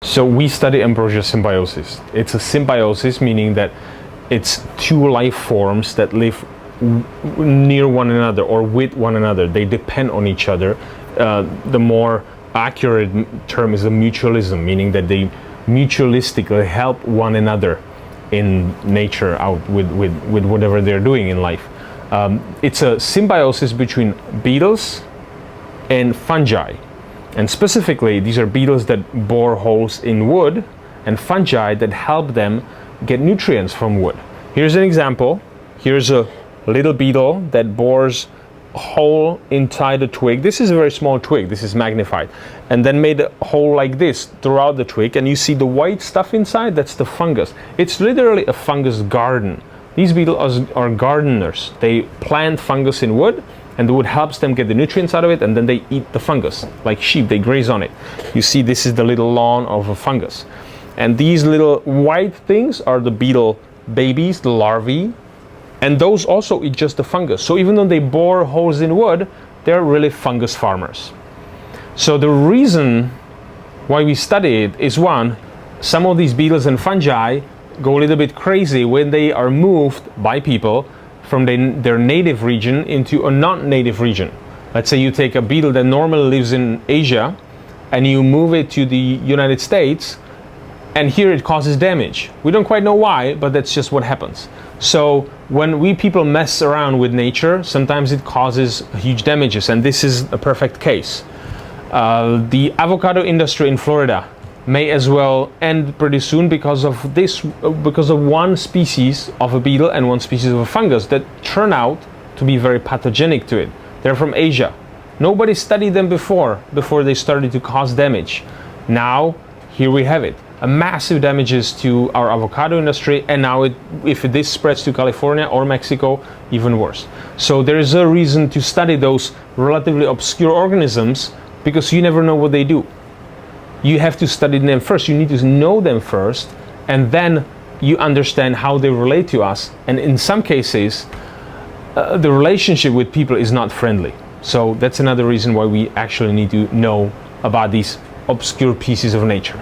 So we study ambrosia symbiosis. It's a symbiosis, meaning that it's two life forms that live near one another or with one another. They depend on each other. The more accurate term is a mutualism, meaning that they mutualistically help one another in nature out with whatever they're doing in life. It's a symbiosis between beetles and fungi. And specifically, these are beetles that bore holes in wood and fungi that help them get nutrients from wood. Here's an example. Here's a little beetle that bores a hole inside a twig. This is a very small twig. This is magnified. And then made a hole like this throughout the twig. And you see the white stuff inside? That's the fungus. It's literally a fungus garden. These beetles are gardeners. They plant fungus in wood, and the wood helps them get the nutrients out of it, and then they eat the fungus. Like sheep, they graze on it. You see, this is the little lawn of a fungus. And these little white things are the beetle babies, the larvae, and those also eat just the fungus. So even though they bore holes in wood, they're really fungus farmers. So the reason why we study it is, one, some of these beetles and fungi go a little bit crazy when they are moved by people from their native region into a non-native region. Let's say you take a beetle that normally lives in Asia and you move it to the United States, and here it causes damage. We don't quite know why, but that's just what happens. So when we people mess around with nature, sometimes it causes huge damages, and this is a perfect case. The avocado industry in Florida may as well end pretty soon because of one species of a beetle and one species of a fungus that turn out to be very pathogenic to it. They're from Asia. Nobody studied them before they started to cause damage. Now, here we have it. A massive damages to our avocado industry, and now if this spreads to California or Mexico, even worse. So there is a reason to study those relatively obscure organisms, because you never know what they do. You have to study them first. You need to know them first, and then you understand how they relate to us. And in some cases, the relationship with people is not friendly. So that's another reason why we actually need to know about these obscure pieces of nature.